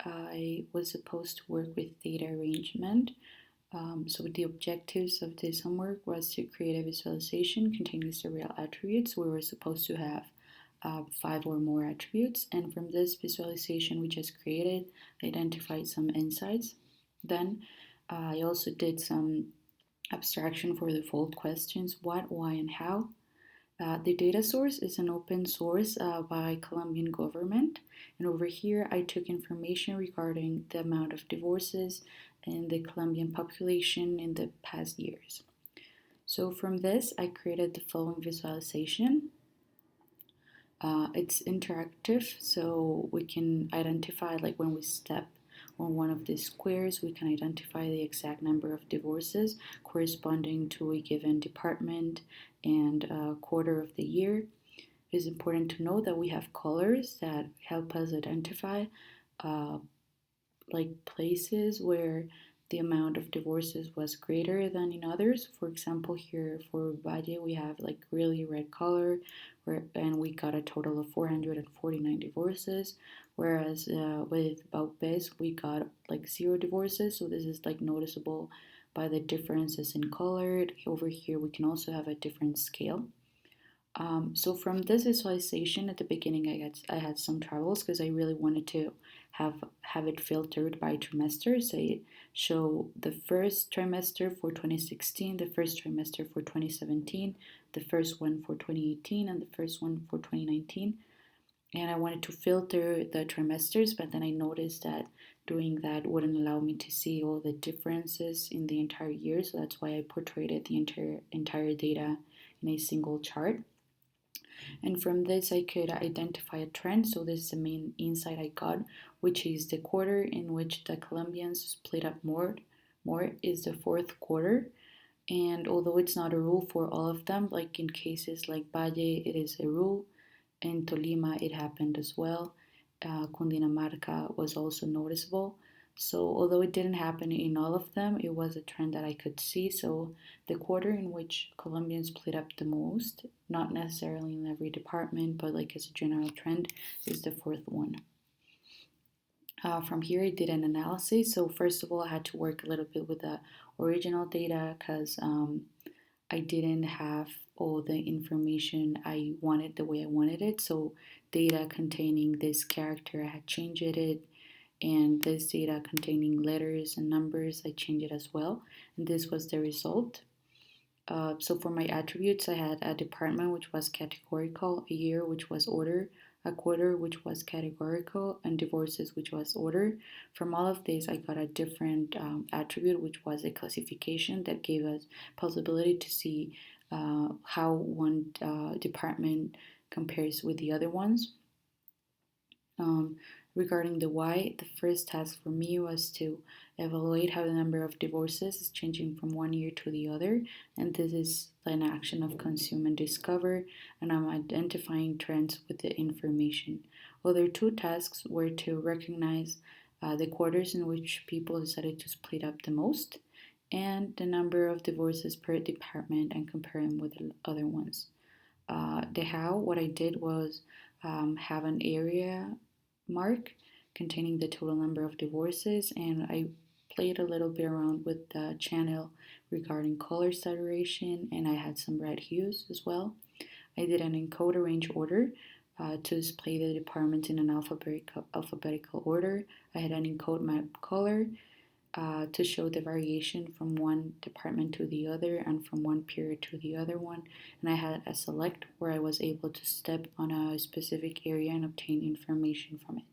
I was supposed to work with data arrangement. So the objectives of this homework was to create a visualization containing several attributes. We were supposed to have 5 or more attributes, and from this visualization we just created, identified some insights. Then I also did some abstraction for the fold questions: what, why, and how. The data source is an open source by Colombian government, and over here I took information regarding the amount of divorces in the Colombian population in the past years. So from this I created the following visualization. It's interactive, so we can identify, like when we step on one of these squares, we can identify the exact number of divorces corresponding to a given department and quarter of the year. It is important to know that we have colors that help us identify uh, like places where the amount of divorces was greater than in others. For example, here for Valle, we have like really red color, and we got a total of 449 divorces. Whereas with Baupés, we got like 0 divorces. So this is like noticeable by the differences in color. Over here, we can also have a different scale. So from this visualization at the beginning, I had some troubles because I really wanted to have it filtered by trimester. So I show the first trimester for 2016, the first trimester for 2017, the first one for 2018, and the first one for 2019. And I wanted to filter the trimesters, but then I noticed that doing that wouldn't allow me to see all the differences in the entire year. So that's why I portrayed the entire data in a single chart. And from this, I could identify a trend. So this is the main insight I got, which is the quarter in which the Colombians split up more is the fourth quarter. And although it's not a rule for all of them, like in cases like Valle, it is a rule. In Tolima, it happened as well. Cundinamarca was also noticeable. So, although it didn't happen in all of them, it was a trend that I could see. So, the quarter in which Colombians split up the most, not necessarily in every department, but like as a general trend, is the fourth one. From here, I did an analysis. So, first of all, I had to work a little bit with the original data because I didn't have all the information I wanted the way I wanted it. So, data containing this character, I had changed it, and this data containing letters and numbers, I changed it as well. And this was the result. So for my attributes, I had a department which was categorical, a year which was order, a quarter which was categorical, and divorces which was order. From all of this, I got a different attribute, which was a classification that gave us possibility to see how one department compares with the other ones. Um, Regarding the why, the first task for me was to evaluate how the number of divorces is changing from one year to the other, and this is an action of consume and discover, and I'm identifying trends with the information. Other 2 tasks were to recognize the quarters in which people decided to split up the most, and the number of divorces per department and compare them with the other ones. The how, what I did was have an area mark containing the total number of divorces, and I played a little bit around with the channel regarding color saturation, and I had some red hues as well. I did an encode arrange order to display the departments in an alphabetical order. I had an encode map color to show the variation from one department to the other and from one period to the other one. And I had a select where I was able to step on a specific area and obtain information from it.